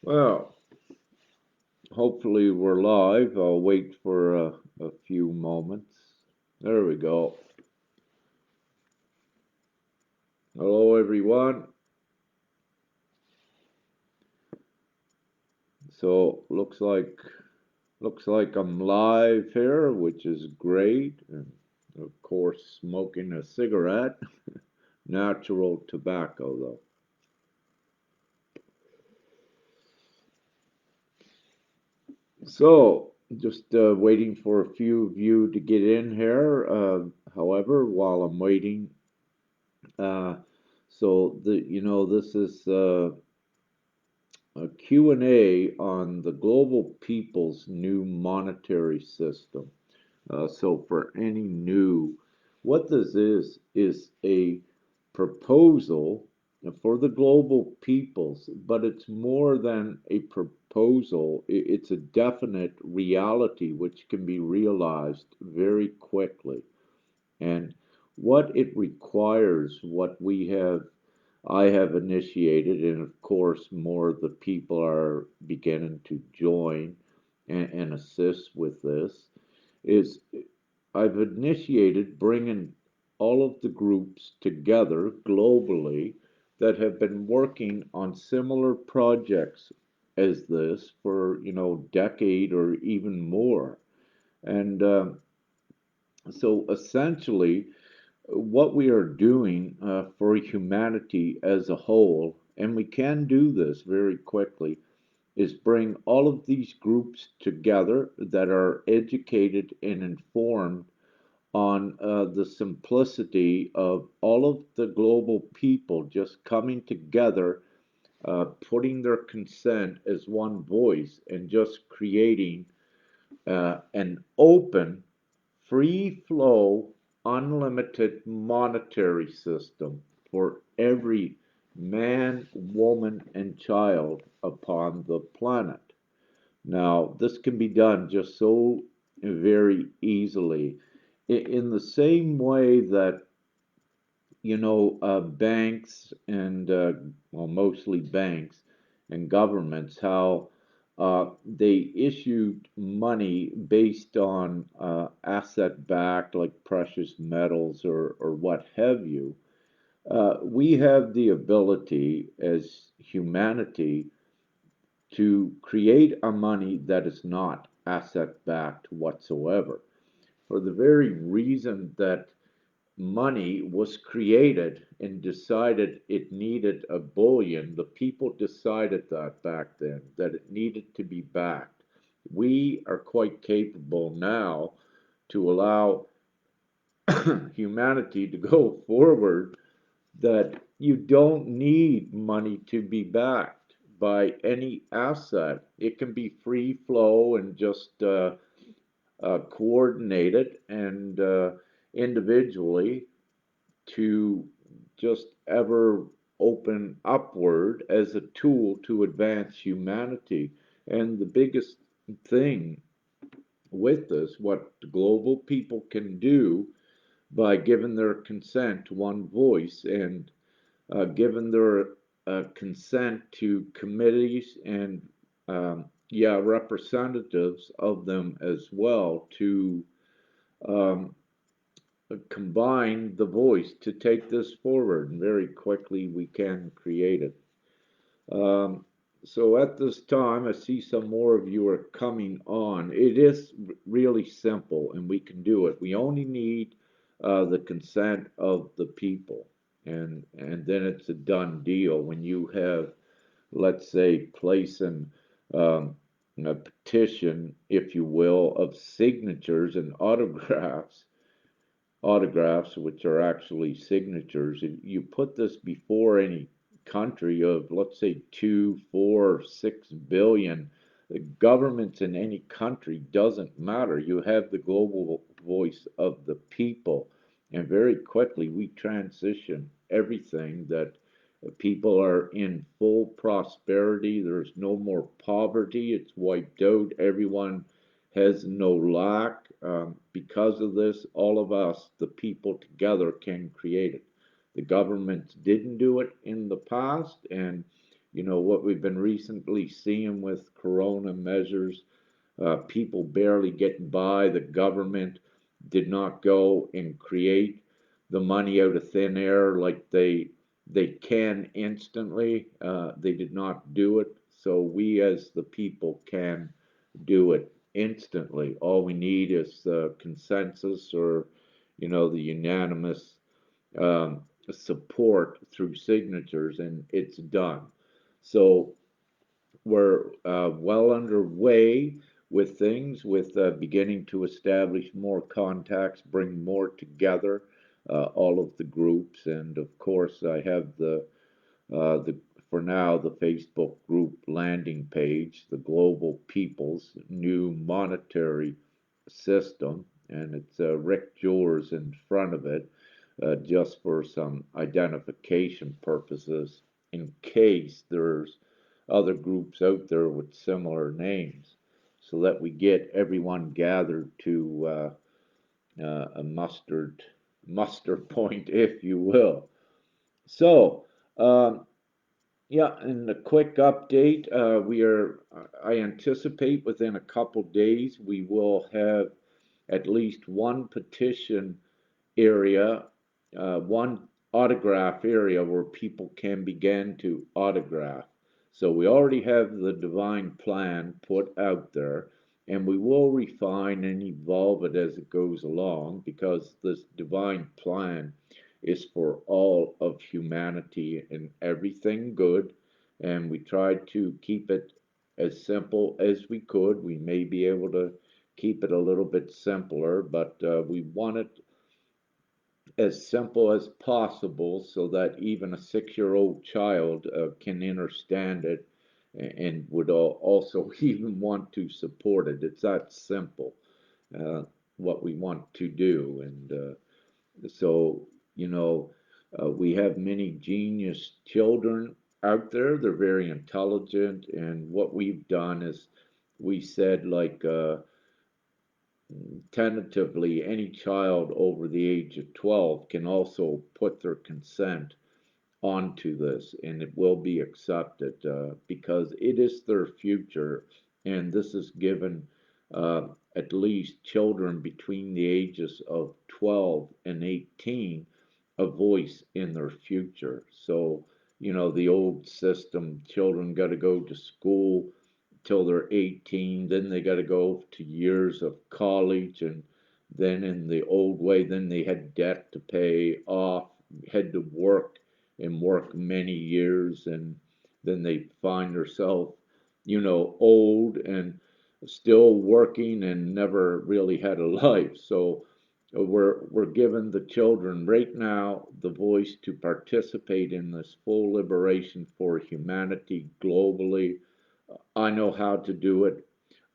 Well, hopefully we're live. I'll wait for a few moments. There we go. Hello, everyone. So looks like I'm live here, which is great. And of course, smoking a cigarette, natural tobacco though. So just waiting for a few of you to get in here. However, while I'm waiting, uh, so this is a Q&A on the global people's new monetary system. So for any new, what this is a proposal for the global peoples, but it's more than a proposal. It's a definite reality which can be realized very quickly. And what it requires, what I have initiated, and of course, more of the people are beginning to join and assist with this, is I've initiated bringing all of the groups together globally that have been working on similar projects as this for, decade or even more. And so essentially, what we are doing for humanity as a whole, and we can do this very quickly, is bring all of these groups together that are educated and informed on the simplicity of all of the global people just coming together, putting their consent as one voice, and just creating an open, free flow, unlimited monetary system for every man, woman, and child upon the planet. Now, this can be done just so very easily. In the same way that, banks and, well, mostly banks and governments, how they issued money based on asset backed, like precious metals or what have you. We have the ability as humanity to create a money that is not asset backed whatsoever, for the very reason that money was created and decided it needed a bullion. The people decided that back then, that it needed to be backed. We are quite capable now to allow humanity to go forward, that you don't need money to be backed by any asset. It can be free flow and just coordinated and individually to just ever open upward as a tool to advance humanity. And the biggest thing with this, what the global people can do by giving their consent to one voice and giving their consent to committees and, yeah, representatives of them as well to um, combine the voice to take this forward, and very quickly we can create it. Um, so at this time, I see some more of you are coming on. It is really simple, and we can do it. We only need the consent of the people, and then it's a done deal. When you have, let's say, placing um, a petition, if you will, of signatures and autographs, which are actually signatures, if you put this before any country of, let's say, 2, 4, 6 billion, the governments in any country doesn't matter. You have the global voice of the people, and very quickly we transition everything that people are in full prosperity. There's no more poverty. It's wiped out. Everyone has no lack. Because of this, all of us, the people together, can create it. The governments didn't do it in the past, and what we've been recently seeing with corona measures, people barely getting by. The government did not go and create the money out of thin air like they can instantly. They did not do it, so we as the people can do it instantly. All we need is consensus or the unanimous um, support through signatures, and it's done. So we're well underway with things, with beginning to establish more contacts, bring more together all of the groups, and of course, I have the for now the Facebook group landing page, the Global People's New Monetary System, and it's Rick Jewers in front of it, just for some identification purposes, in case there's other groups out there with similar names, so that we get everyone gathered to a muster point, if you will. So, um, yeah, and a quick update. I anticipate within a couple days we will have at least one petition area, one autograph area where people can begin to autograph. So we already have the divine plan put out there, and we will refine and evolve it as it goes along because this divine plan is for all of humanity and everything good. And we tried to keep it as simple as we could. We may be able to keep it a little bit simpler, but we want it as simple as possible so that even a 6-year-old child can understand it and would also even want to support it. It's that simple, uh, what we want to do. And so, we have many genius children out there. They're very intelligent. And what we've done is we said, like, tentatively, any child over the age of 12 can also put their consent onto this, and it will be accepted because it is their future, and this is given at least children between the ages of 12 and 18 a voice in their future. So, the old system, children got to go to school till they're 18, then they got to go to years of college, and then in the old way, then they had debt to pay off, had to work and work many years, and then they find themselves, old and still working and never really had a life. So we're giving the children right now the voice to participate in this full liberation for humanity globally. I know how to do it.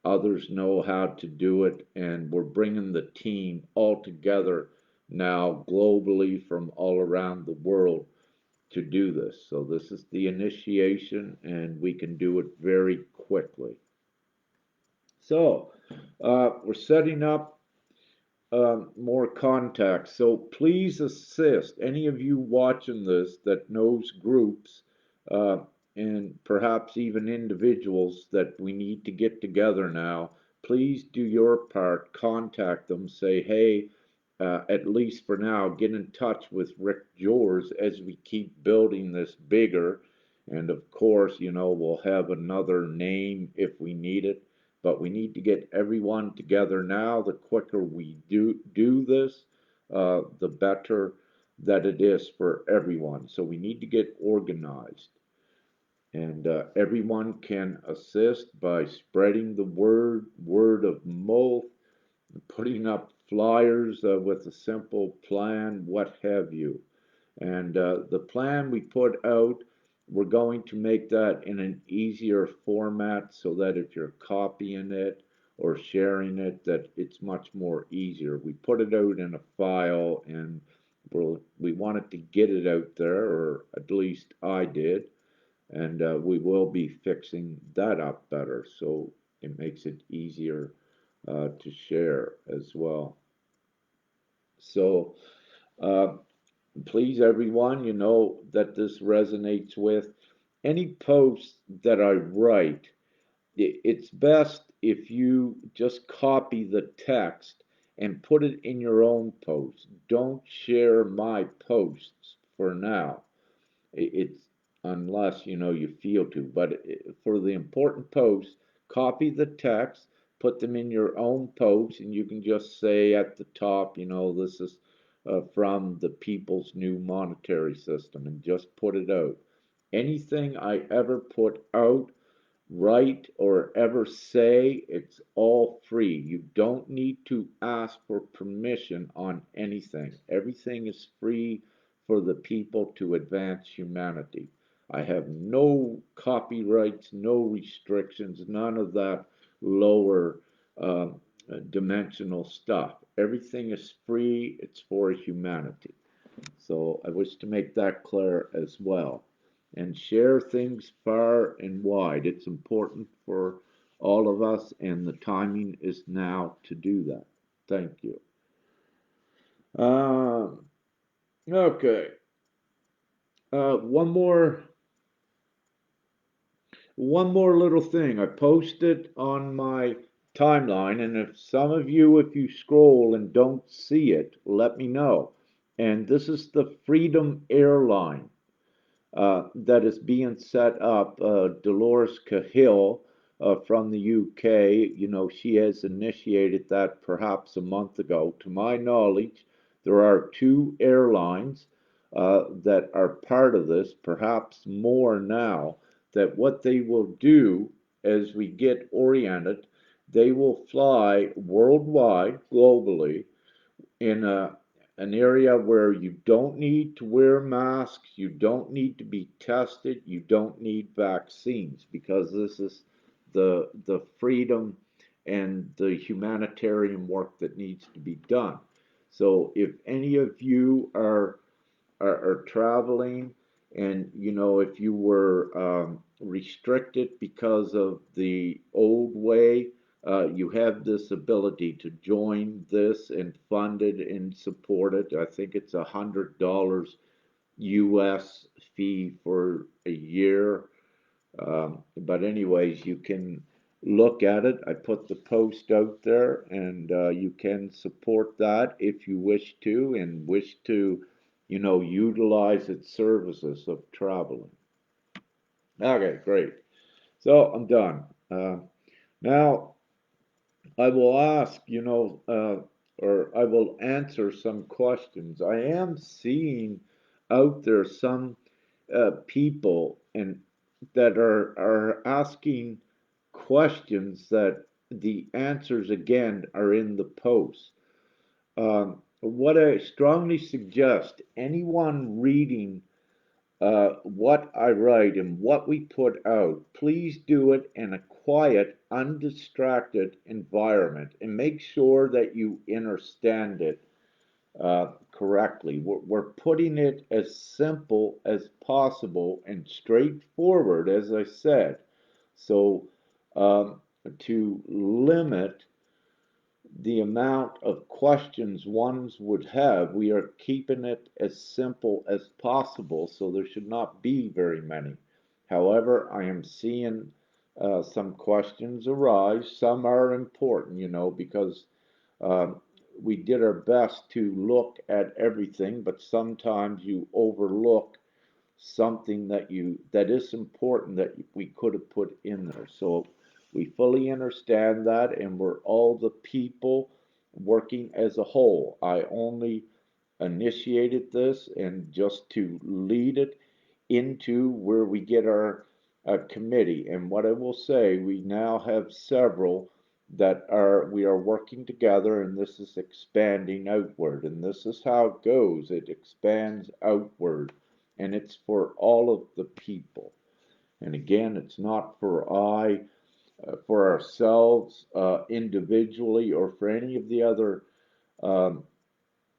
Others know how to do it, and we're bringing the team all together now globally from all around the world to do this. So this is the initiation, and we can do it very quickly. So we're setting up more contacts. So please assist any of you watching this that knows groups uh, and perhaps even individuals that we need to get together now. Please do your part. Contact them. Say, hey, at least for now, get in touch with Rick Jors as we keep building this bigger. And of course, we'll have another name if we need it, but we need to get everyone together now. The quicker we do this, the better that it is for everyone. So we need to get organized, and everyone can assist by spreading the word of mouth, putting up flyers with a simple plan, what have you. And the plan we put out, we're going to make that in an easier format so that if you're copying it or sharing it, that it's much more easier. We put it out in a file, and we wanted to get it out there, or at least I did, and we will be fixing that up better so it makes it easier to share as well. So uh, please, everyone, that this resonates with. any post that I write, it's best if you just copy the text and put it in your own post. Don't share my posts for now. It's unless you feel to, but for the important posts, copy the text, put them in your own post, and you can just say at the top, this is from the people's new monetary system, and just put it out. Anything I ever put out, write, or ever say, it's all free. You don't need to ask for permission on anything. Everything is free for the people to advance humanity. I have no copyrights, no restrictions, none of that lower uh, dimensional stuff. Everything is free, it's for humanity. So I wish to make that clear as well. And share things far and wide. It's important for all of us, and the timing is now to do that. Thank you. Um, okay. Uh, one more, one more little thing. I posted on my timeline, and if some of you, if you scroll and don't see it, let me know. And this is the Freedom Airline that is being set up. Dolores Cahill from the UK, she has initiated that perhaps a month ago. To my knowledge, there are two airlines that are part of this, perhaps more now, that what they will do as we get oriented, they will fly worldwide, globally, in an area where you don't need to wear masks, you don't need to be tested, you don't need vaccines, because this is the freedom and the humanitarian work that needs to be done. So if any of you are traveling, and if you were restricted because of the old way, you have this ability to join this and fund it and support it. I think it's $100 US fee for a year. But anyways, you can look at it. I put the post out there, and you can support that if you wish to, and wish to, utilize its services of traveling. Okay, great. So I'm done. Now I will ask, or I will answer some questions. I am seeing out there some people and that are asking questions that the answers again are in the post. What I strongly suggest, anyone reading what I write and what we put out, please do it in a quiet, undistracted environment, and make sure that you understand it correctly. We're putting it as simple as possible and straightforward, as I said. So, to limit the amount of questions ones would have, we are keeping it as simple as possible, so there should not be very many. However, I am seeing some questions arise. Some are important, because um, we did our best to look at everything, but sometimes you overlook something that is important that we could have put in there. So we fully understand that, and we're all the people working as a whole. I only initiated this and just to lead it into where we get our committee. And what I will say, we now have several that we are working together, and this is expanding outward. And this is how it goes. It expands outward, and it's for all of the people. And again, it's not for ourselves individually, or for any of the other um,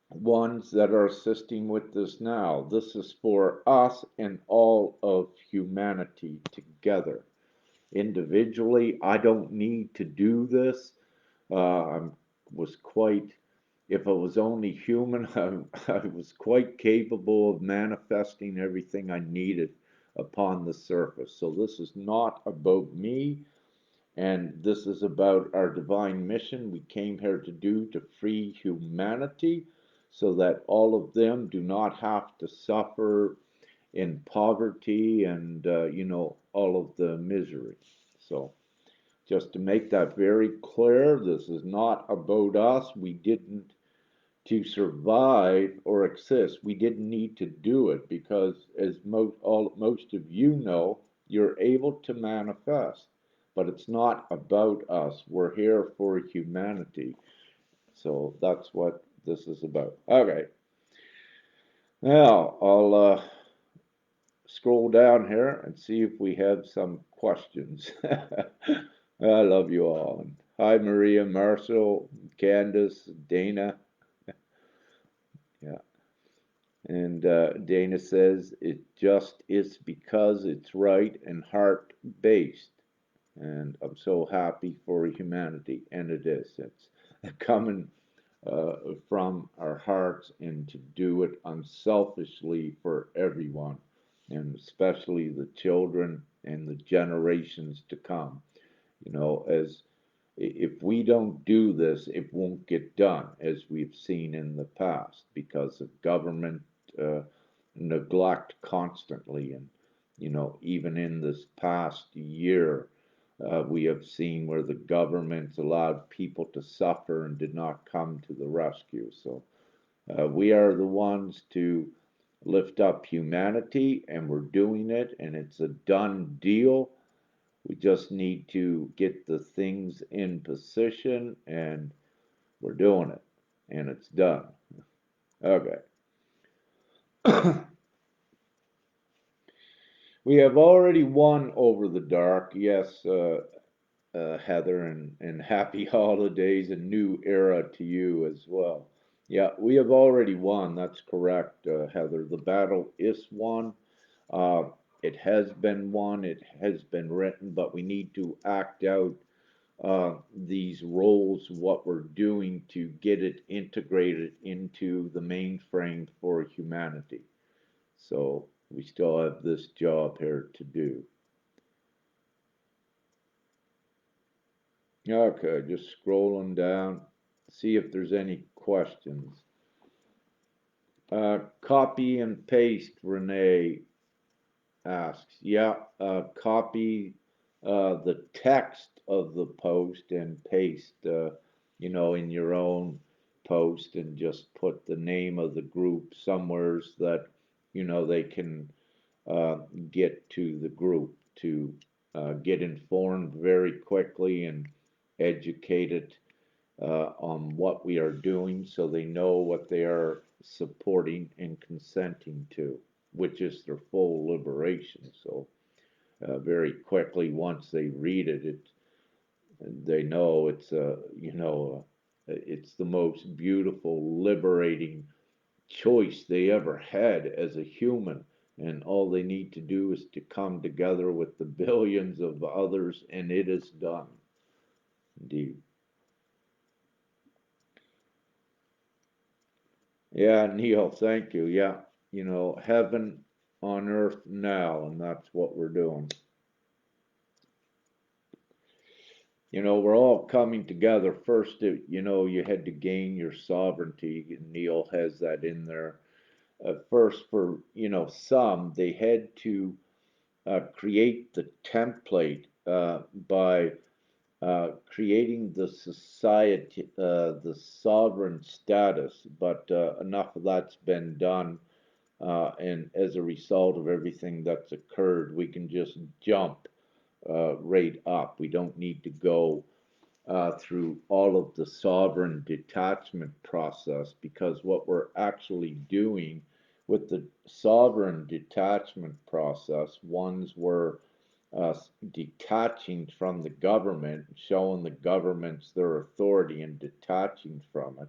ones that are assisting with this now. This is for us and all of humanity together. Individually, I don't need to do this. I was quite, if I was only human, I was quite capable of manifesting everything I needed upon the surface. So this is not about me, and this is about our divine mission we came here to do, to free humanity so that all of them do not have to suffer in poverty and, all of the misery. So just to make that very clear, this is not about us. We didn't, to survive or exist, we didn't need to do it because, as most of you know, you're able to manifest. But it's not about us. We're here for humanity. So that's what this is about. Okay. Now I'll scroll down here and see if we have some questions. I love you all. And hi, Maria, Marcel, Candace, Dana. Yeah. And Dana says it just is because it's right and heart based. And I'm so happy for humanity. And it is. It's coming from our hearts and to do it unselfishly for everyone, and especially the children and the generations to come. As if we don't do this, it won't get done, as we've seen in the past, because of government uh, neglect constantly. And, even in this past year, we have seen where the government allowed people to suffer and did not come to the rescue. So we are the ones to lift up humanity, and we're doing it, and it's a done deal. We just need to get the things in position, and we're doing it, and it's done. Okay. We have already won over the dark. Yes, Heather, and happy holidays and new era to you as well. Yeah, we have already won. That's correct, Heather. The battle is won. Uh, it has been won. It has been written, but we need to act out these roles, what we're doing to get it integrated into the mainframe for humanity. So we still have this job here to do. Okay, just scrolling down, see if there's any questions. Copy and paste, Renee asks. Yeah, copy the text of the post and paste, in your own post, and just put the name of the group somewheres that, they can uh, get to the group to get informed very quickly and educated on what we are doing so they know what they are supporting and consenting to, which is their full liberation. So very quickly, once they read it, they know it's the most beautiful, liberating choice they ever had as a human. And all they need to do is to come together with the billions of others, and it is done. Indeed. Yeah, Neil, thank you. Yeah, heaven on earth now, and that's what we're doing. We're all coming together. First, you had to gain your sovereignty. Neil has that in there. First, for, some, they had to create the template by creating the society, the sovereign status, but enough of that's been done. And as a result of everything that's occurred, we can just jump right up. We don't need to go through all of the sovereign detachment process, because what we're actually doing with the sovereign detachment process, ones were uh, detaching from the government, showing the governments their authority and detaching from it.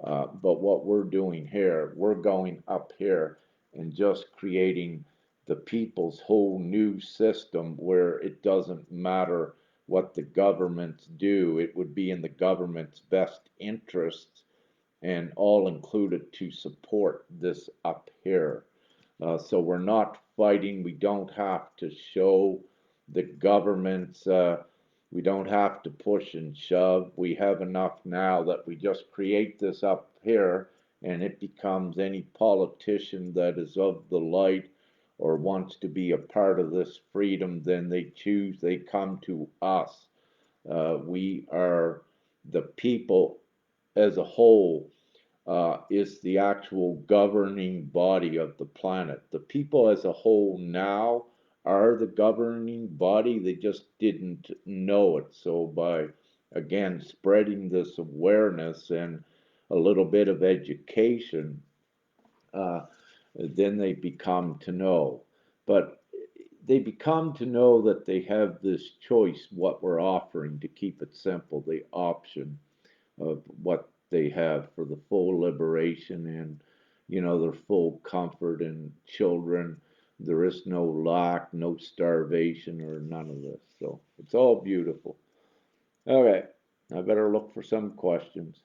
But what we're doing here, we're going up here and just creating the people's whole new system where it doesn't matter what the governments do. It would be in the government's best interests and all included to support this up here. So we're not fighting. We don't have to show the governments. We don't have to push and shove. We have enough now that we just create this up here, and it becomes any politician that is of the light or wants to be a part of this freedom, then they come to us. We are the people as a whole is the actual governing body of the planet. The people as a whole now are the governing body. They just didn't know it. So, by again spreading this awareness and a little bit of education, uh, then they become to know. But they become to know that they have this choice, what we're offering, to keep it simple, the option of what they have for the full liberation and their full comfort and children. There is no lack, no starvation, or none of this. So it's all beautiful. Okay, I better look for some questions.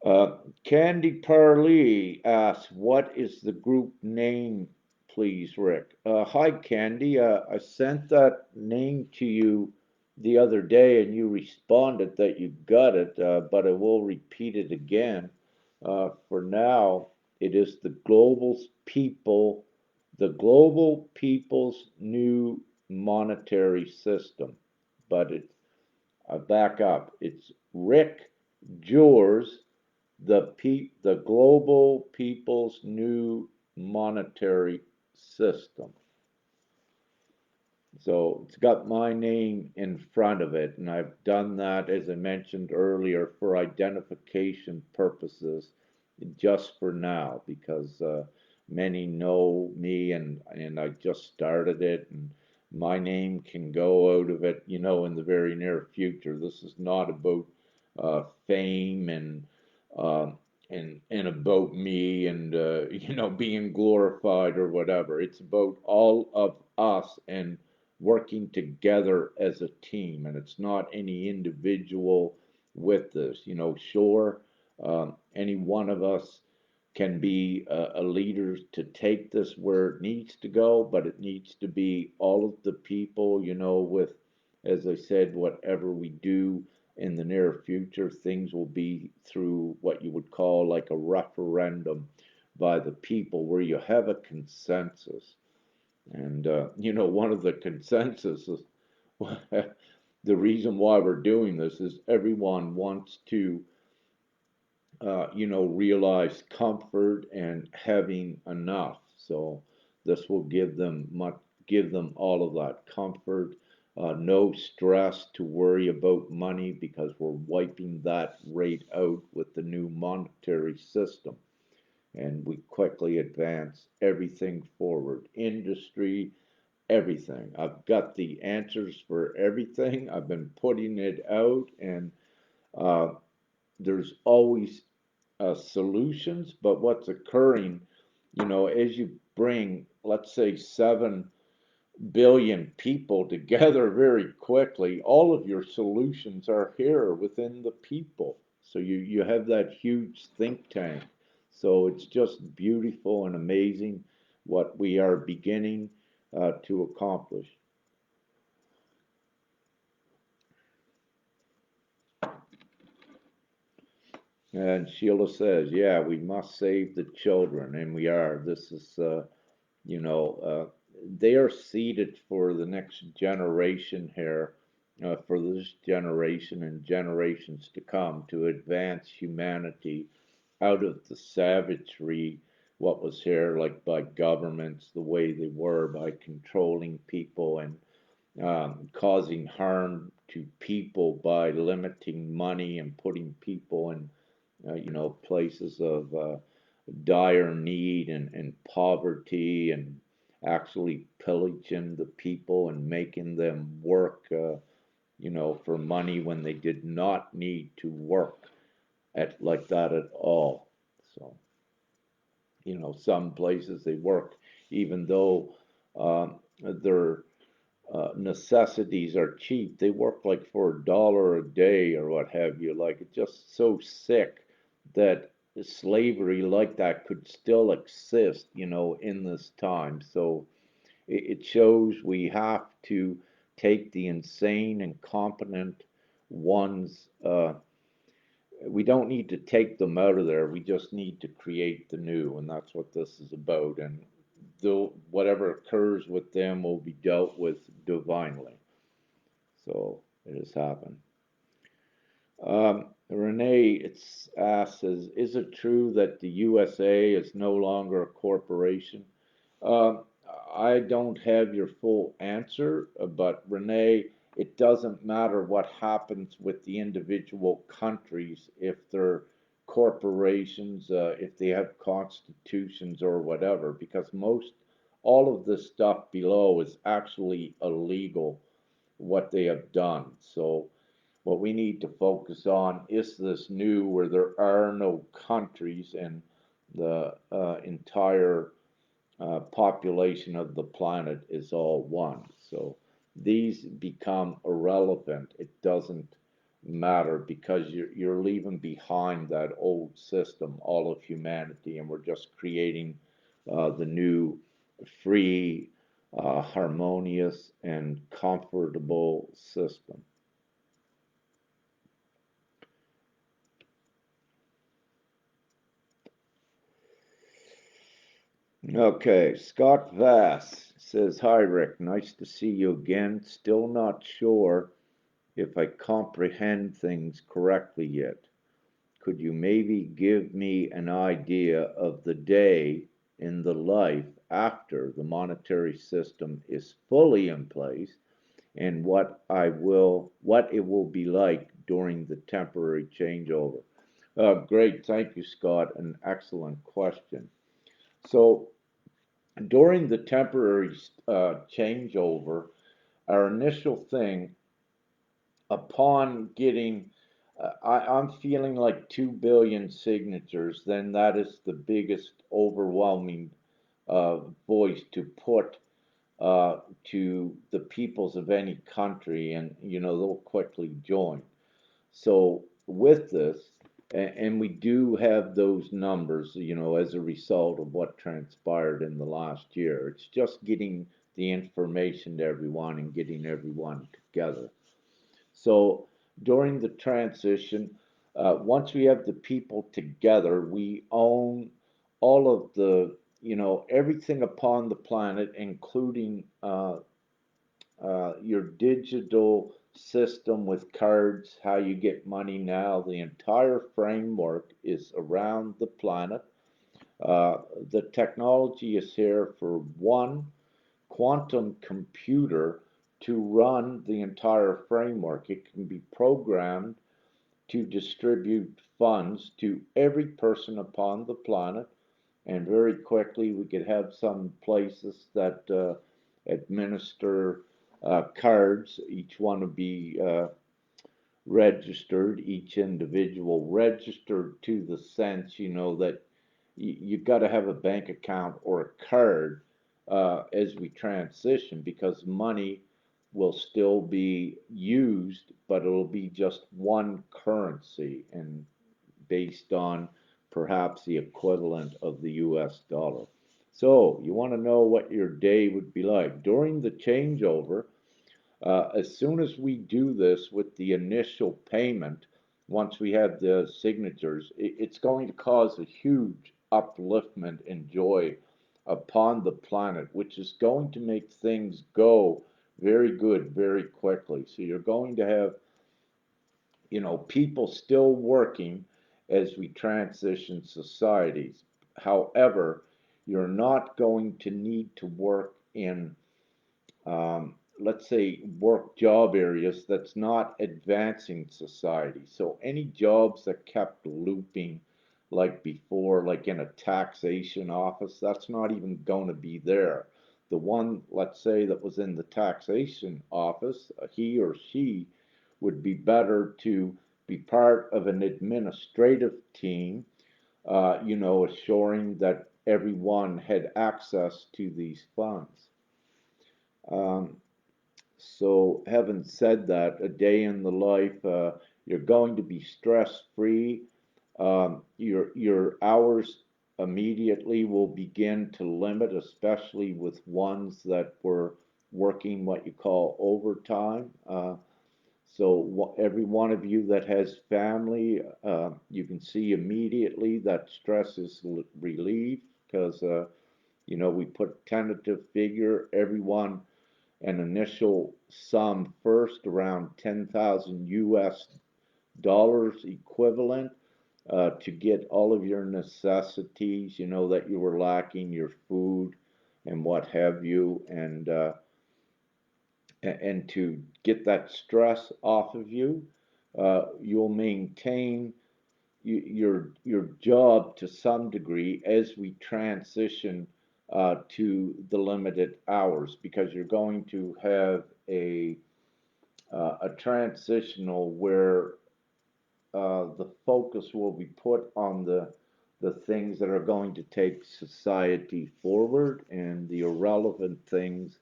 Uh, Candy Parley asks, "What is the group name, please, Rick?" Hi, Candy. I sent that name to you the other day, and you responded that you got it, but I will repeat it again. For now, it is the global people's new monetary system. But I back up. It's Rick Jors, the global people's new monetary system. So it's got my name in front of it, and I've done that, as I mentioned earlier, for identification purposes, just for now, because many know me, and I just started it, and my name can go out of it, in the very near future. This is not about fame uh, and about me and being glorified or whatever. It's about all of us and working together as a team, and it's not any individual with this. Sure, any one of us can be a leader to take this where it needs to go, but it needs to be all of the people, with, as I said, whatever we do in the near future, things will be through what you would call like a referendum by the people, where you have a consensus. And, one of the consensus is the reason why we're doing this is everyone wants to, realize comfort and having enough. So this will give them all of that comfort, no stress to worry about money, because we're wiping that rate out with the new monetary system. And we quickly advance everything forward. Industry, everything. I've got the answers for everything. I've been putting it out, and uh, there's always solutions. But what's occurring, as you bring, let's say, 7 billion people together very quickly, all of your solutions are here within the people. So you have that huge think tank. So it's just beautiful and amazing what we are beginning to accomplish. And Sheila says, "Yeah, we must save the children," and we are. This is, you know, they are seeded for the next generation here, for this generation and generations to come, to advance humanity out of the savagery, what was here, like by governments, the way they were, by controlling people and causing harm to people by limiting money and putting people in, places of dire need and poverty, and actually pillaging the people and making them work, for money when they did not need to work at like that at all. So, some places they work even though their necessities are cheap. They work like for $1 a day or what have you. Like, it's just so sick that slavery like that could still exist, in this time. So it shows we have to take the insane and competent ones. We don't need to take them out of there. We just need to create the new, and that's what this is about. And though whatever occurs with them will be dealt with divinely. So it has happened. Renee, it's asked, is it true that the USA is no longer a corporation? Um, I don't have your full answer, but Renee, it doesn't matter what happens with the individual countries if they're corporations, if they have constitutions or whatever, because all of this stuff below is actually illegal, what they have done. So what we need to focus on is this new where there are no countries and the entire population of the planet is all one. So these become irrelevant. It doesn't matter because you're leaving behind that old system, all of humanity, and we're just creating the new, free, harmonious, and comfortable system. Okay, Scott Vass says, "Hi Rick, nice to see you again. Still not sure if I comprehend things correctly yet. Could you maybe give me an idea of the day in the life after the monetary system is fully in place and what it will be like during the temporary changeover?" Great, thank you, Scott. An excellent question. So during the temporary changeover, our initial thing upon getting, I'm feeling like 2 billion signatures, then that is the biggest overwhelming uh, voice to put to the peoples of any country, and they'll quickly join. So with this, and we do have those numbers, as a result of what transpired in the last year. It's just getting the information to everyone and getting everyone together. So during the transition, once we have the people together, we own all of the, everything upon the planet, including your digital system with cards, how you get money now. The entire framework is around the planet. Uh, the technology is here for one quantum computer to run the entire framework. It can be programmed to distribute funds to every person upon the planet, and very quickly we could have some places that administer cards. Each one would be registered, each individual registered to the sense, that you got to have a bank account or a card as we transition, because money will still be used, but it'll be just one currency and based on perhaps the equivalent of the US dollar. So, you want to know what your day would be like during the changeover. As soon as we do this with the initial payment, once we have the signatures, it's going to cause a huge upliftment and joy upon the planet, which is going to make things go very good very quickly. So you're going to have, people still working as we transition societies. However, you're not going to need to work in, let's say, work job areas that's not advancing society. So any jobs that kept looping like before, like in a taxation office, that's not even going to be there. The one, let's say, that was in the taxation office, he or she would be better to be part of an administrative team, assuring that everyone had access to these funds. Um, so, having said that, a day in the life, you're going to be stress free. Your hours immediately will begin to limit, especially with ones that were working what you call overtime. So every one of you that has family, you can see immediately that stress is relieved because we put tentative figure, everyone an initial sum first around 10,000 US dollars equivalent to get all of your necessities, that you were lacking, your food and what have you, and to get that stress off of you. You'll maintain your job to some degree as we transition to the limited hours, because you're going to have a transitional where the focus will be put on the things that are going to take society forward, and the irrelevant things,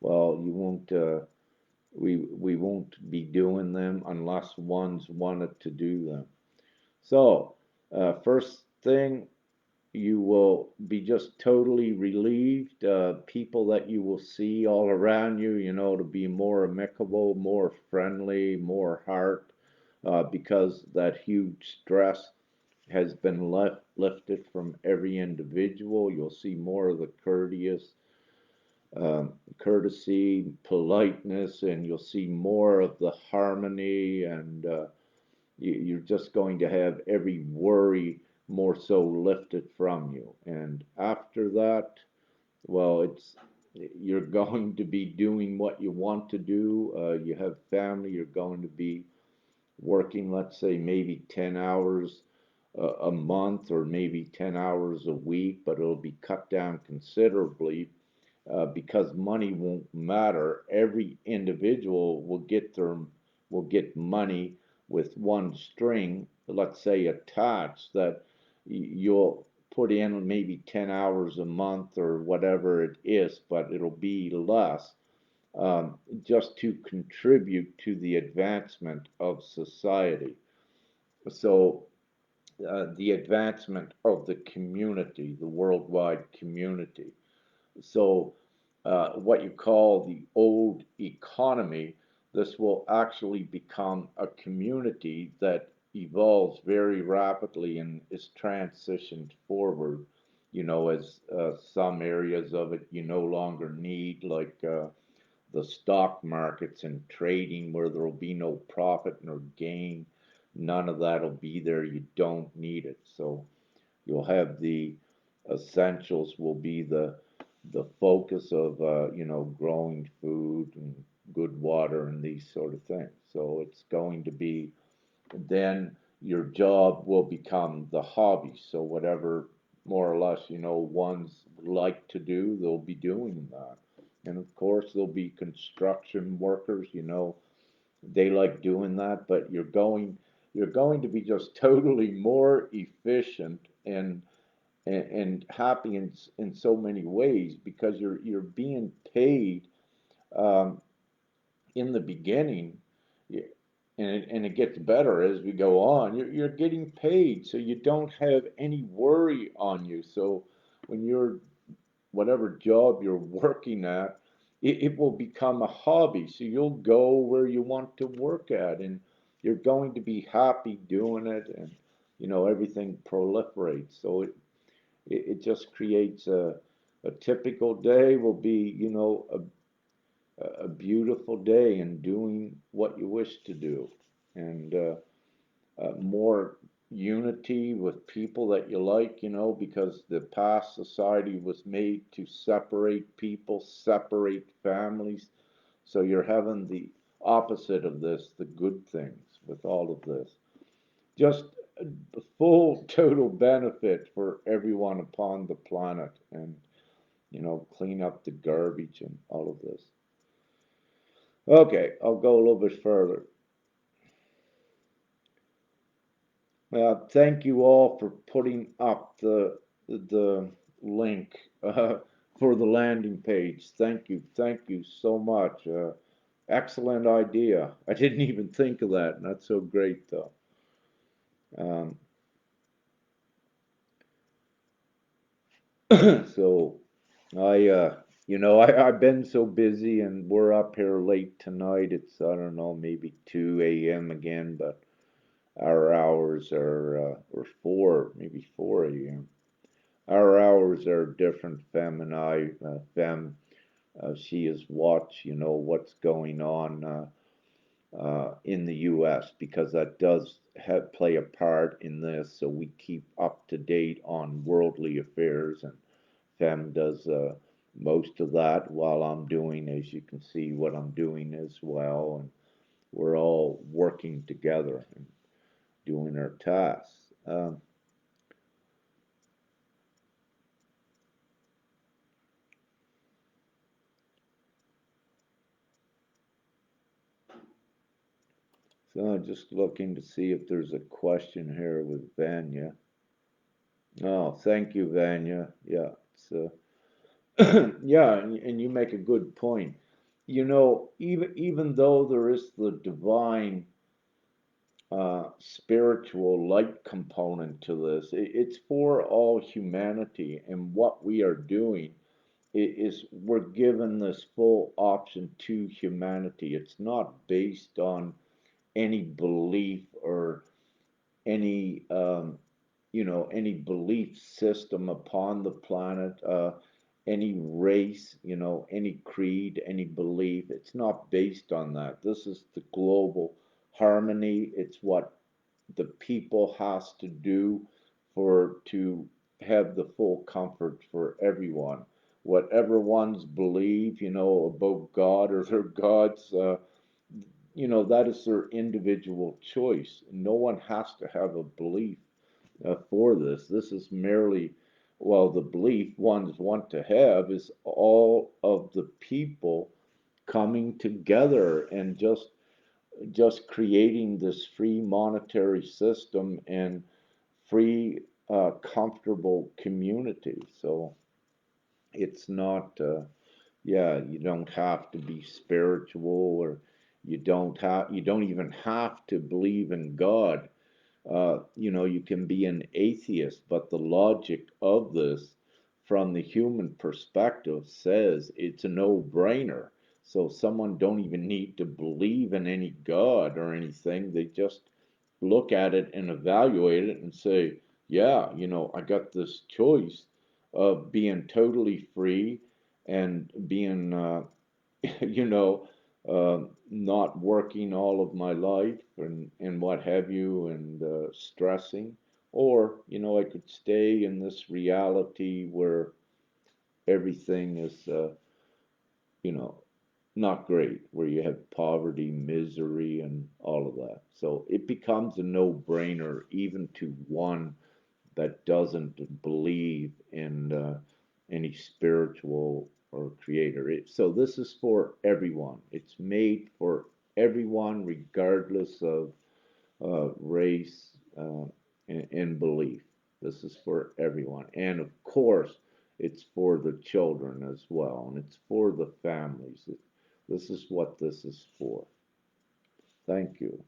well, you won't we won't be doing them unless one's wanted to do them. So, first thing, you will be just totally relieved. People that you will see all around you, to be more amicable, more friendly, more heart, because that huge stress has been lifted from every individual. You'll see more of the courtesy, politeness, and you'll see more of the harmony, and you're just going to have every worry more so lifted from you. And after that, well, you're going to be doing what you want to do. You have family, you're going to be working, let's say, maybe 10 hours a month or maybe 10 hours a week, but it'll be cut down considerably because money won't matter. Every individual will get money with one string, let's say attached, that you'll put in maybe 10 hours a month or whatever it is, but it'll be less, just to contribute to the advancement of society. So, the advancement of the community, the worldwide community. So, what you call the old economy, this will actually become a community that evolves very rapidly and is transitioned forward. As some areas of it you no longer need, like the stock markets and trading, where there will be no profit nor gain. None of that will be there. You don't need it. So you'll have the essentials will be the focus of growing food and good water and these sort of things. So it's going to be, then your job will become the hobby. So whatever more or less ones like to do, they'll be doing that. And of course there'll be construction workers, they like doing that, but you're going to be just totally more efficient and happy in so many ways, because you're being paid um, in the beginning, and it gets better as we go on. You're getting paid, so you don't have any worry on you. So when you're whatever job you're working at, it will become a hobby. So you'll go where you want to work at, and you're going to be happy doing it, and everything proliferates. So it just creates a typical day will be, a beautiful day and doing what you wish to do, and more unity with people that you like, because the past society was made to separate people, separate families. So you're having the opposite of this, the good things with all of this. Just a full total benefit for everyone upon the planet, and clean up the garbage and all of this. Okay, I'll go a little bit further. Thank you all for putting up the link for the landing page. Thank you so much. Excellent idea. I didn't even think of that, and that's so great, though. Um, So I, I've been so busy and we're up here late tonight. It's, I don't know, maybe 2 a.m. again, but our hours are, or 4, maybe 4 a.m. Our hours are different, Fem and I. Fem, she has watched, what's going on in the U.S. because that does play a part in this. So we keep up to date on worldly affairs, and Fem does most of that while I'm doing, as you can see, what I'm doing as well. And we're all working together and doing our tasks. So I'm just looking to see if there's a question here with Vanya. Oh, thank you, Vanya. Yeah, it's yeah, and you make a good point. Even though there is the divine spiritual light component to this, it's for all humanity, and what we are doing is we're given this full option to humanity. It's not based on any belief or any any belief system upon the planet, any race, any creed, any belief. It's not based on that. This is the global harmony. It's what the people has to do for to have the full comfort for everyone. Whatever ones believe, about God or their gods, that is their individual choice. No one has to have a belief for this. This is merely, well, the belief ones want to have is all of the people coming together and just creating this free monetary system and free, comfortable community. So it's not, yeah, you don't have to be spiritual, or you don't even have to believe in God. You can be an atheist, but the logic of this from the human perspective says it's a no-brainer. So someone don't even need to believe in any God or anything. They just look at it and evaluate it and say, yeah, I got this choice of being totally free and being, you know, not working all of my life and what have you, and stressing. Or, I could stay in this reality where everything is, you know, not great, where you have poverty, misery, and all of that. So it becomes a no-brainer, even to one that doesn't believe in any spiritual or creator. So this is for everyone. It's made for everyone, regardless of race, and belief. This is for everyone. And of course, it's for the children as well, and it's for the families. This is what this is for. Thank you.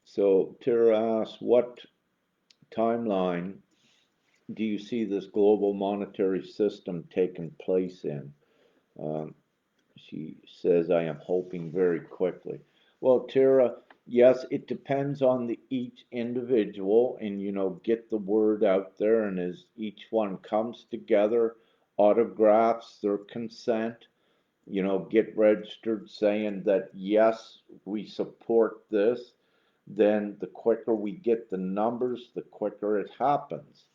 So, Tara asks, what timeline do you see this global monetary system taking place in? Um, she says, I am hoping very quickly. Well, Tara, yes, it depends on each individual, and get the word out there. And as each one comes together, autographs their consent, get registered saying that yes, we support this, then the quicker we get the numbers, the quicker it happens.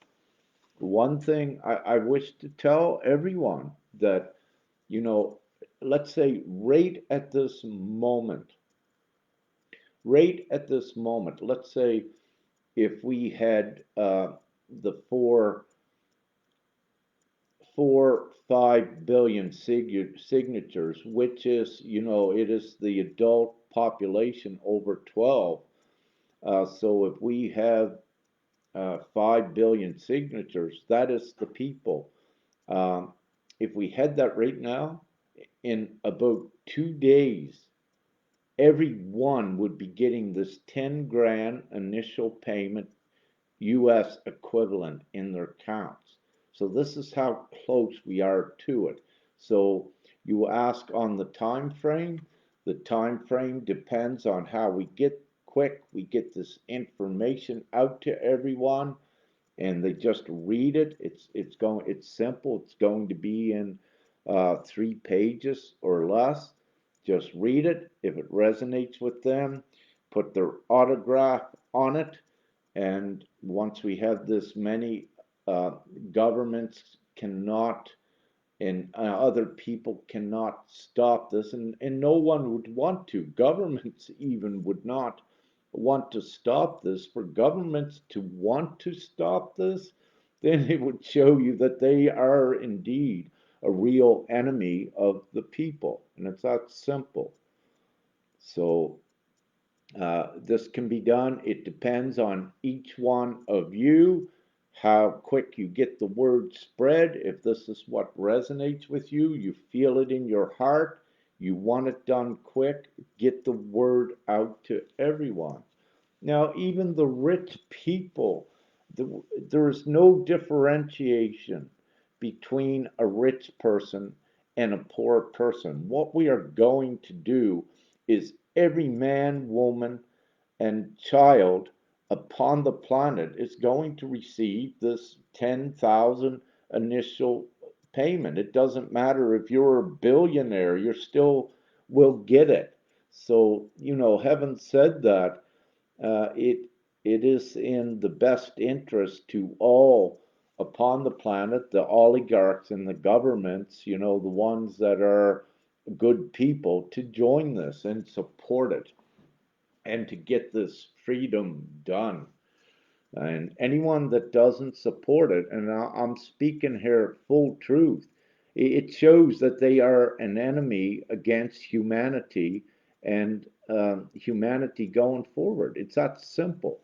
One thing I wish to tell everyone that, you know, let's say right at this moment, let's say if we had the 5 billion signatures, which is, it is the adult population over 12. So if we have 5 billion signatures, that is the people. Um, if we had that right now, in about 2 days, everyone would be getting this 10 grand initial payment US equivalent in their accounts. So this is how close we are to it. So you ask on the time frame. The time frame depends on how we get this information out to everyone, and they just read it. It's simple. It's going to be in 3 pages or less. Just read it. If it resonates with them, put their autograph on it. And once we have this many, uh, governments cannot, and other people cannot stop this, and no one would want to. Governments even would not want to stop this. For governments to want to stop this, then it would show you that they are indeed a real enemy of the people, and it's that simple. So this can be done. It depends on each one of you, how quick you get the word spread. If this is what resonates with you, you feel it in your heart, you want it done quick, get the word out to everyone. Now, even the rich people, there is no differentiation between a rich person and a poor person. What we are going to do is every man, woman, and child upon the planet is going to receive this 10,000 initial payment. It doesn't matter if you're a billionaire, you still will get it. So, having said that, it is in the best interest to all upon the planet, the oligarchs and the governments, the ones that are good people, to join this and support it and to get this freedom done. And anyone that doesn't support it, and I'm speaking here full truth, it shows that they are an enemy against humanity and humanity going forward. It's that simple,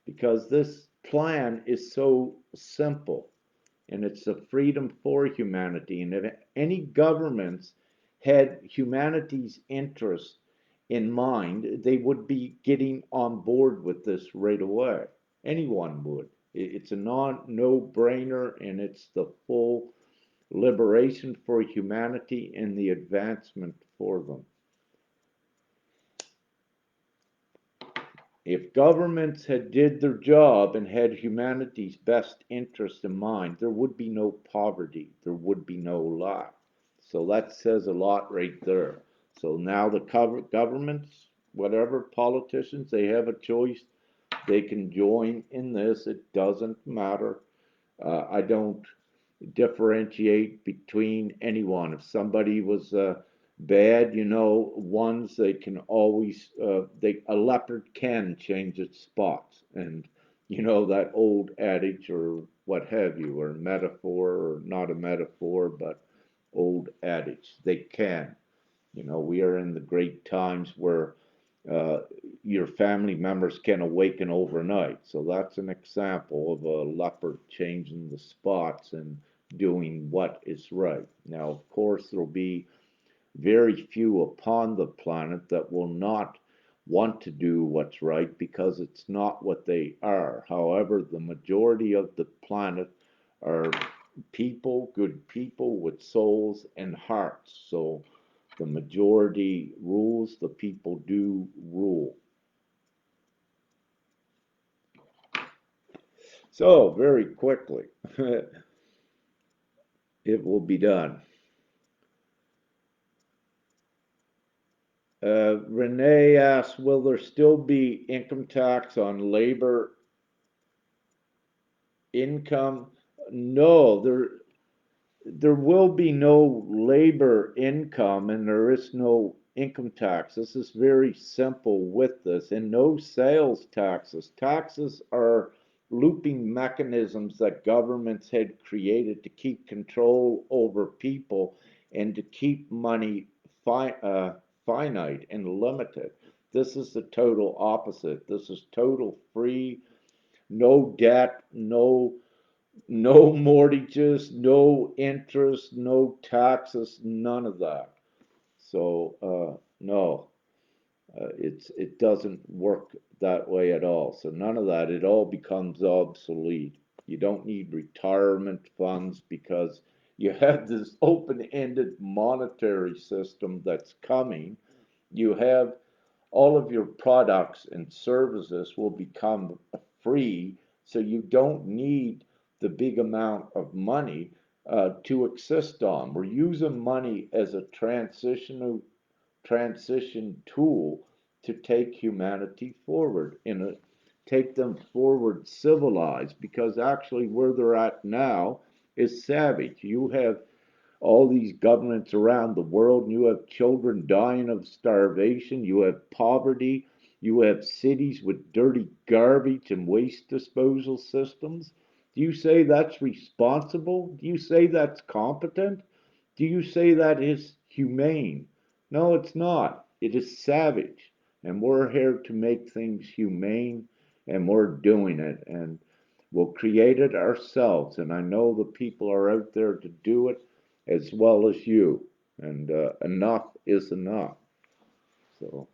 because this plan is so simple, and it's a freedom for humanity. And if any governments had humanity's interest in mind, they would be getting on board with this right away. Anyone would. It's a no-brainer, and it's the full liberation for humanity and the advancement for them. If governments had did their job and had humanity's best interest in mind, there would be no poverty, there would be no lack. So that says a lot right there. So now the governments, whatever politicians, they have a choice. They can join in this. It doesn't matter. I don't differentiate between anyone. If somebody was bad, ones they can always a leopard can change its spots, and that old adage or what have you, or metaphor, or not a metaphor, but old adage. They can. We are in the great times where uh, your family members can awaken overnight. So that's an example of a leopard changing the spots and doing what is right. Now, of course, there'll be very few upon the planet that will not want to do what's right because it's not what they are. However, the majority of the planet are people, good people with souls and hearts. So the majority rules, the people do rule. So, very quickly, it will be done. Renee asks, will there still be income tax on labor income? No, there will be no labor income, and there is no income tax. This is very simple with this, and no sales taxes. Taxes are looping mechanisms that governments had created to keep control over people and to keep money finite and limited. This is the total opposite. This is total free, no debt, no No mortgages, no interest, no taxes, none of that. So, no, it doesn't work that way at all. So none of that. It all becomes obsolete. You don't need retirement funds because you have this open-ended monetary system that's coming. You have all of your products and services will become free, so you don't need the big amount of money to exist on. We're using money as a transition tool to take humanity forward in a take them forward civilized, because actually where they're at now is savage. You have all these governments around the world, and you have children dying of starvation, you have poverty, you have cities with dirty garbage and waste disposal systems. Do you say that's responsible? Do you say that's competent? Do you say that is humane? No, it's not. It is savage. And we're here to make things humane, and we're doing it. And we'll create it ourselves. And I know the people are out there to do it as well as you. And enough is enough. So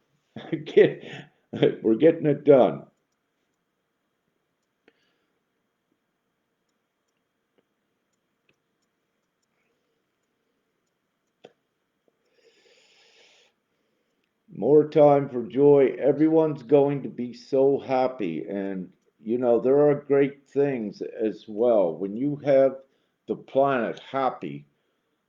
we're getting it done. More time for joy. Everyone's going to be so happy. And, there are great things as well. When you have the planet happy,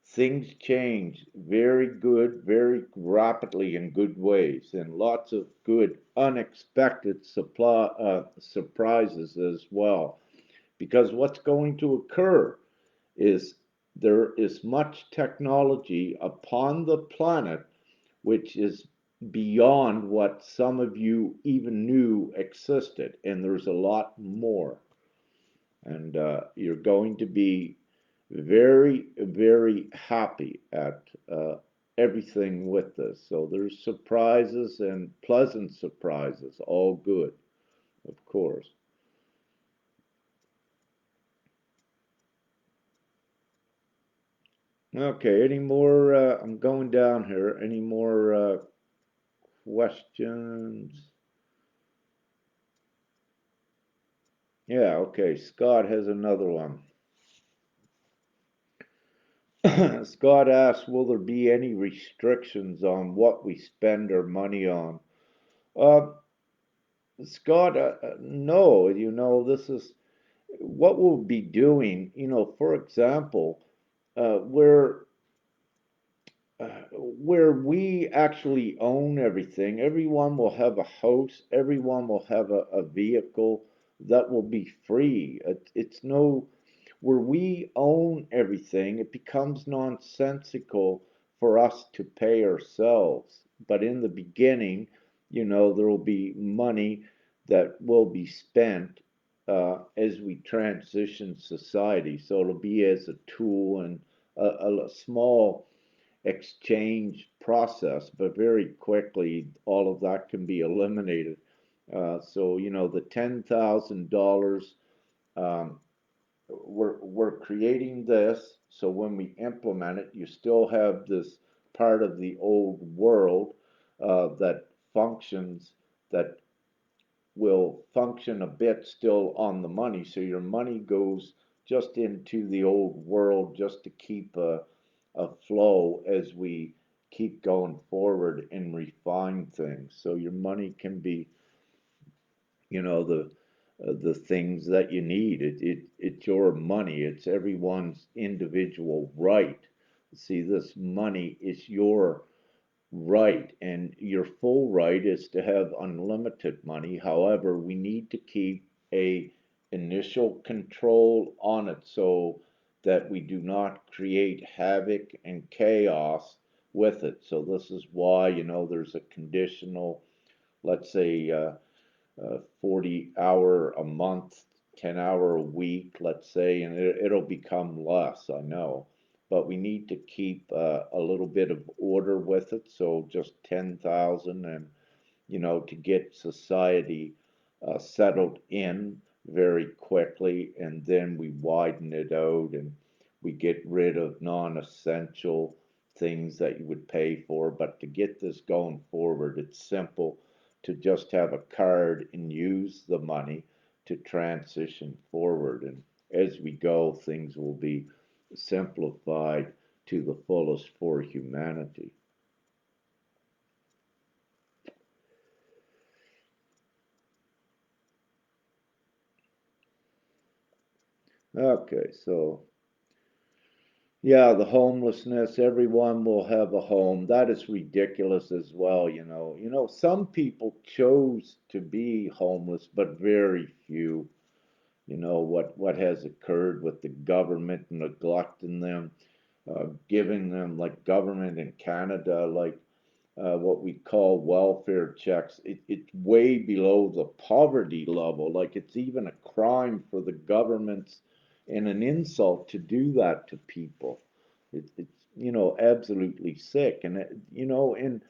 things change very good, very rapidly in good ways, and lots of good, unexpected surprises as well. Because what's going to occur is there is much technology upon the planet which is beyond what some of you even knew existed, and there's a lot more. And you're going to be very, very happy at everything with this. So there's surprises and pleasant surprises, all good, of course. Okay, any more? I'm going down here. Any more questions? Yeah, okay. Scott has another one. Scott asks, will there be any restrictions on what we spend our money on? Uh, Scott, no, this is what we'll be doing. For example, where where we actually own everything, everyone will have a house, everyone will have a vehicle that will be free. It's no, where we own everything, it becomes nonsensical for us to pay ourselves. But in the beginning, there will be money that will be spent as we transition society. So it'll be as a tool and a small exchange process, but very quickly all of that can be eliminated. So the $10,000, um, we're creating this. So when we implement it, you still have this part of the old world that functions that will function a bit still on the money. So your money goes just into the old world just to keep a flow as we keep going forward and refine things. So your money can be, the things that you need. It's your money. It's everyone's individual right. See, this money is your right, and your full right is to have unlimited money. However, we need to keep a initial control on it so that we do not create havoc and chaos with it. So this is why, there's a conditional, let's say, 40 hour a month, 10 hour a week, let's say, and it'll become less, I know. But we need to keep a little bit of order with it. So just 10,000, and to get society settled in. very quickly, and then we widen it out and we get rid of non-essential things that you would pay for. But to get this going forward, it's simple to just have a card and use the money to transition forward. And as we go, things will be simplified to the fullest for humanity. Okay, so yeah, the homelessness, everyone will have a home. That is ridiculous as well, you know. You know, some people chose to be homeless, but very few. You know, what has occurred with the government neglecting them, giving them like government in Canada, like what we call welfare checks. It's way below the poverty level. Like it's even a crime for the governments and an insult to do that to people. It's you know absolutely sick, and you know, and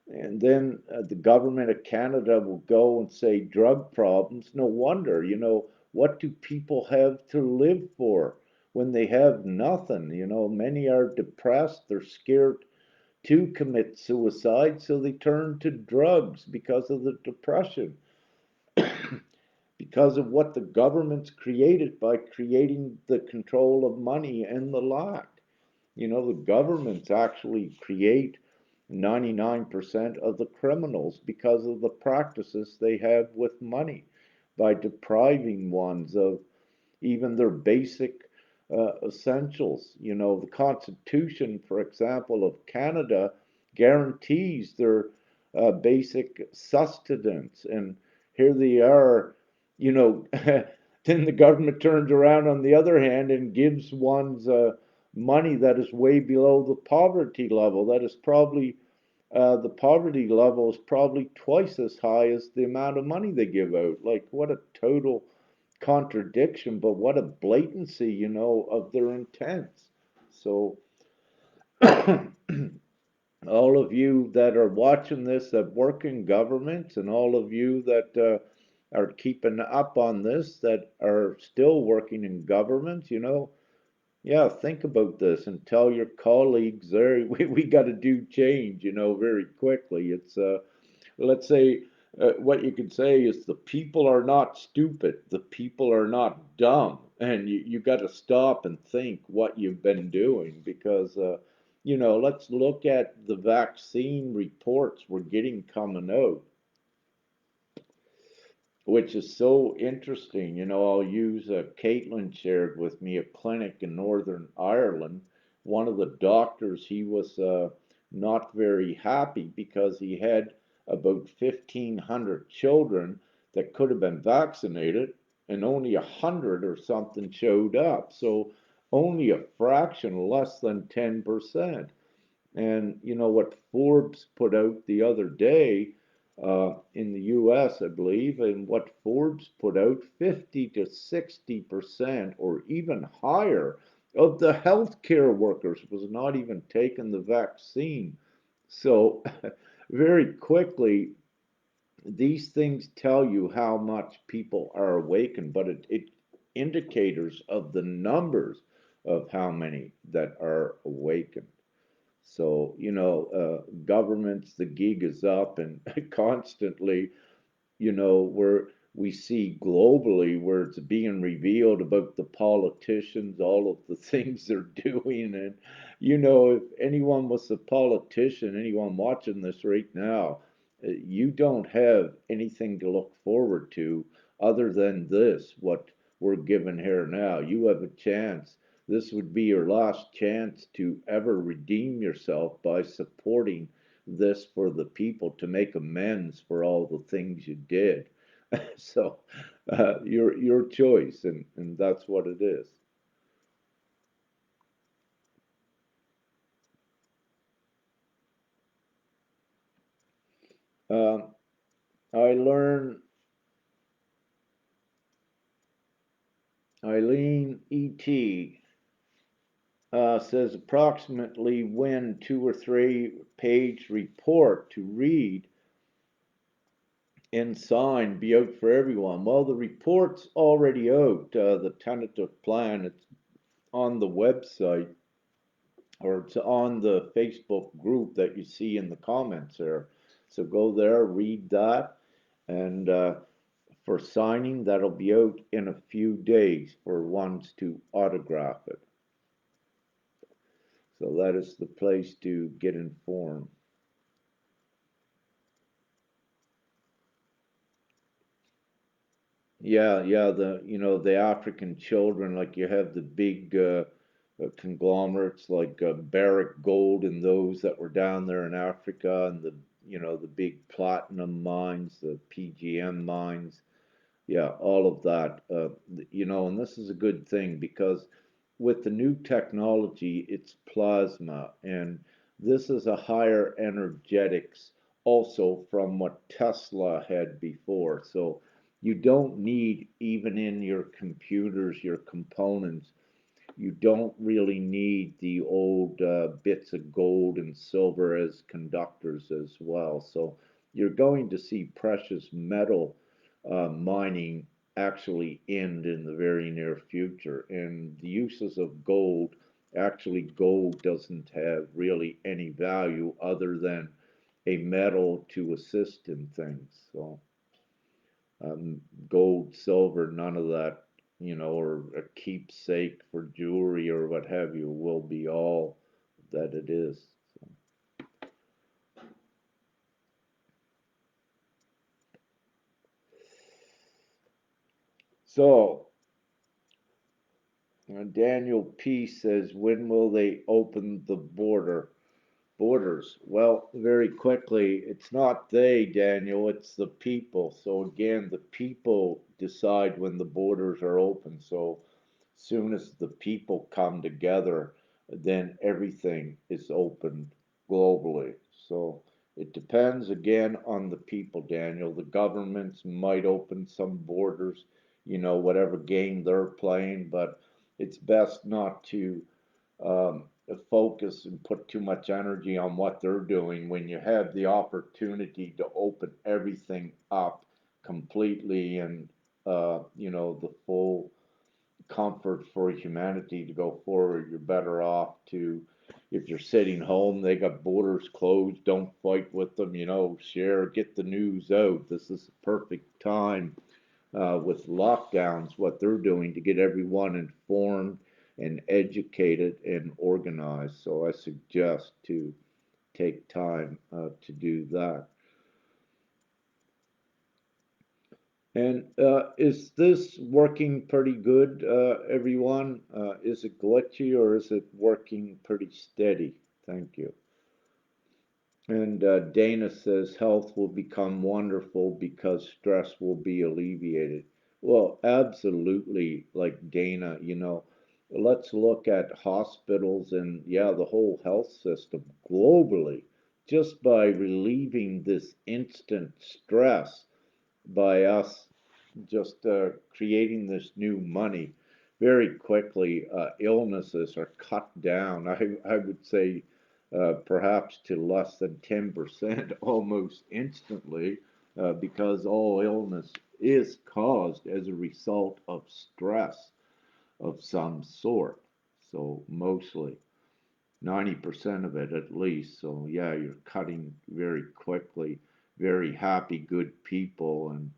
then the government of Canada will go and say drug problems. No wonder, you know, what do people have to live for when they have nothing? You know, many are depressed, they're scared to commit suicide, so they turn to drugs because of the depression, because of what the government's created by creating the control of money and the lack. You know, the governments actually create 99% of the criminals because of the practices they have with money by depriving ones of even their basic essentials. You know, the Constitution, for example, of Canada guarantees their basic sustenance. And here they are, you know, then the government turns around on the other hand and gives one's money that is way below the poverty level. That is probably the poverty level is probably twice as high as the amount of money they give out. Like, what a total contradiction, but what a blatancy, you know, of their intents. So, all of you that are watching this that work in government, and all of you that are keeping up on this that are still working in government, you know, yeah, think about this and tell your colleagues there we got to do change, you know, very quickly. It's let's say what you could say is the people are not stupid, the people are not dumb, and you got to stop and think what you've been doing because you know, let's look at the vaccine reports we're getting coming out, which is so interesting. You know, I'll use Caitlin shared with me a clinic in Northern Ireland. One of the doctors, he was not very happy because he had about 1,500 children that could have been vaccinated, and only 100 or something showed up. So only a fraction, less than 10%. And you know what Forbes put out the other day in the US, I believe, and what Forbes put out 50 to 60% or even higher of the healthcare workers was not even taking the vaccine. So, very quickly, these things tell you how much people are awakened, but it indicators of the numbers of how many that are awakened. So, you know, governments, the gig is up, and constantly, you know, where we see globally where it's being revealed about the politicians, all of the things they're doing. And, you know, if anyone was a politician, anyone watching this right now, you don't have anything to look forward to other than this, what we're given here now. You have a chance. This would be your last chance to ever redeem yourself by supporting this for the people to make amends for all the things you did. So your choice, and that's what it is. Um, I learn Eileen E.T. Says approximately when 2 or 3 page report to read and signed be out for everyone. Well, the report's already out, the tentative plan. It's on the website, or it's on the Facebook group that you see in the comments there. So go there, read that, and for signing, that'll be out in a few days for ones to autograph it. So that is the place to get informed. Yeah, yeah, the African children, like you have the big conglomerates like Barrick Gold and those that were down there in Africa, and the big platinum mines, the PGM mines. Yeah, all of that. And this is a good thing because with the new technology, it's plasma, and this is a higher energetics also from what Tesla had before. So you don't need, even in your computers, your components, you don't really need the old bits of gold and silver as conductors as well. So you're going to see precious metal mining actually end in the very near future. And the uses of gold, actually, gold doesn't have really any value other than a metal to assist in things. So um, gold, silver, none of that, or a keepsake for jewelry or what have you, will be all that it is. So, Daniel P says, when will they open the borders? Well, very quickly. It's not they, Daniel, it's the people. So again, the people decide when the borders are open. So soon as the people come together, then everything is opened globally. So it depends again on the people, Daniel. The governments might open some borders, whatever game they're playing, but it's best not to um, focus and put too much energy on what they're doing when you have the opportunity to open everything up completely, and the full comfort for humanity to go forward. You're better off to, if you're sitting home, they got borders closed, don't fight with them, share, get the news out. This is the perfect time with lockdowns, what they're doing to get everyone informed and educated and organized. So I suggest to take time to do that. And is this working pretty good, everyone? Is it glitchy or is it working pretty steady? Thank you. And Dana says health will become wonderful because stress will be alleviated. Well, absolutely, like Dana, let's look at hospitals and, yeah, the whole health system globally. Just by relieving this instant stress by us just creating this new money very quickly, illnesses are cut down. I would say perhaps to less than 10% almost instantly, because all illness is caused as a result of stress of some sort. So, mostly 90% of it at least. So, yeah, you're cutting very quickly, very happy, good people, and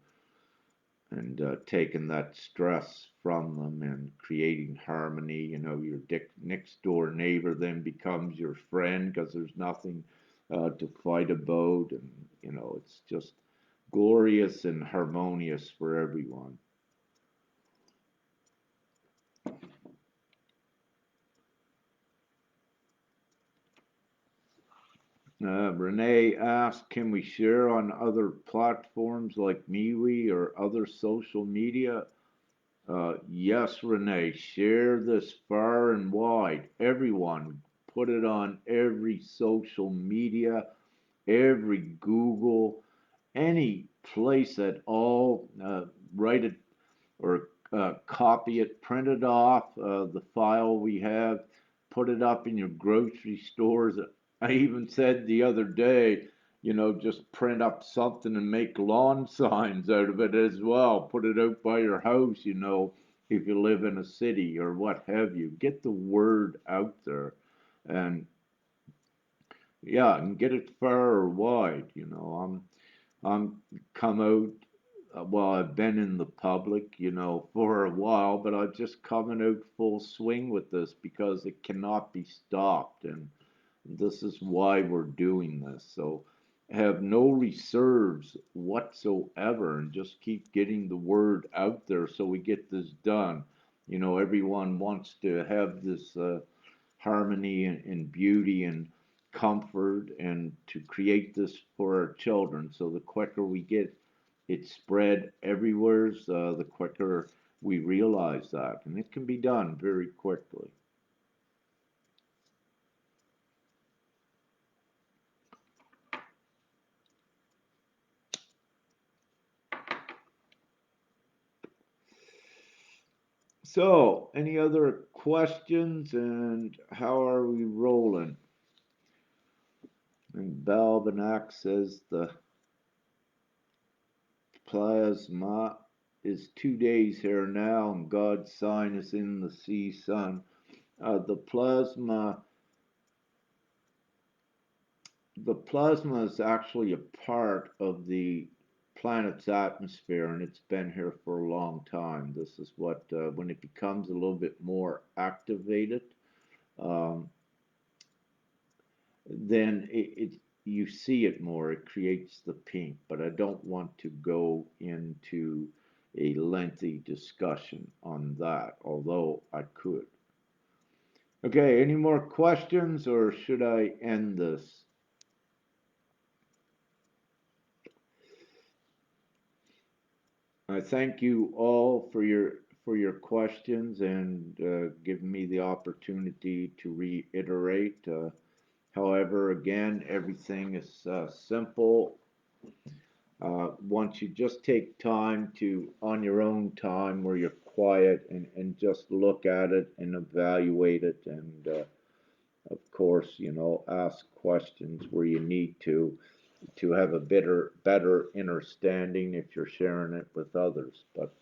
taking that stress from them and creating harmony. Your next door neighbor then becomes your friend because there's nothing to fight about, and it's just glorious and harmonious for everyone. Renee asked, can we share on other platforms like MeWe or other social media? Yes, Renee, share this far and wide. Everyone, put it on every social media, every Google, any place at all. Write it or copy it, print it off, the file we have, put it up in your grocery stores. I even said the other day, just print up something and make lawn signs out of it as well. Put it out by your house, if you live in a city or what have you. Get the word out there. And yeah, and get it far or wide. I'm come out. Well, I've been in the public, for a while, but I'm just coming out full swing with this because it cannot be stopped, and this is why we're doing this. So have no reserves whatsoever, and just keep getting the word out there so we get this done. Everyone wants to have this harmony and beauty and comfort and to create this for our children. So the quicker we get it spread everywhere, the quicker we realize that. And it can be done very quickly. So, any other questions and how are we rolling? And Balbanac says the plasma is 2 days here now, and God's sign is in the sea sun. The plasma is actually a part of the planet's atmosphere, and it's been here for a long time. This is what when it becomes a little bit more activated, um, then you see it more. It creates the pink, but I don't want to go into a lengthy discussion on that, although I could. Okay, any more questions, or should I end this? I thank you all for your questions and giving me the opportunity to reiterate. However, again, everything is simple. Once you just take time to, on your own time, where you're quiet and just look at it and evaluate it, and of course, ask questions where you need to have a better understanding if you're sharing it with others. But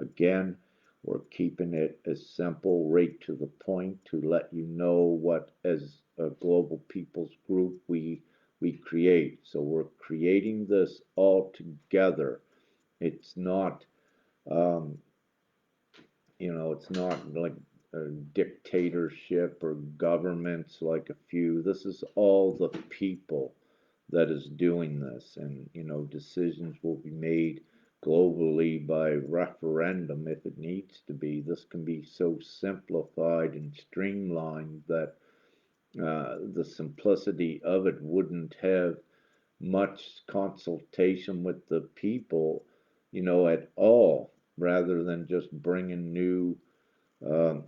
again, we're keeping it as simple, right to the point, to let you know what, as a global people's group, we create. So we're creating this all together. It's not, um, it's not like a dictatorship or governments like a few. This is all the people that is doing this, and decisions will be made globally by referendum if it needs to be. This can be so simplified and streamlined that the simplicity of it wouldn't have much consultation with the people, at all, rather than just bringing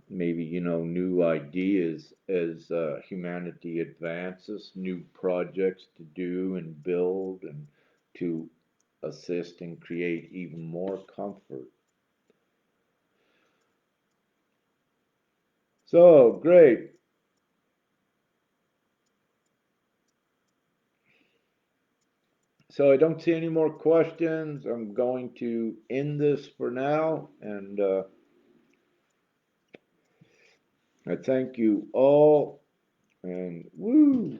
maybe new ideas as humanity advances, new projects to do and build and to assist and create even more comfort. So great. So I don't see any more questions. I'm going to end this for now, and I thank you all. And woo,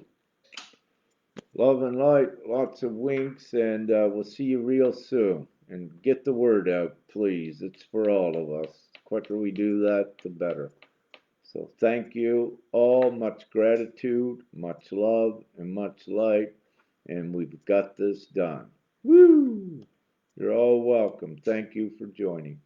love and light, lots of winks, and we'll see you real soon. And get the word out, please. It's for all of us. The quicker we do that, the better. So thank you all. Much gratitude, much love, and much light. And we've got this done. Woo! You're all welcome. Thank you for joining.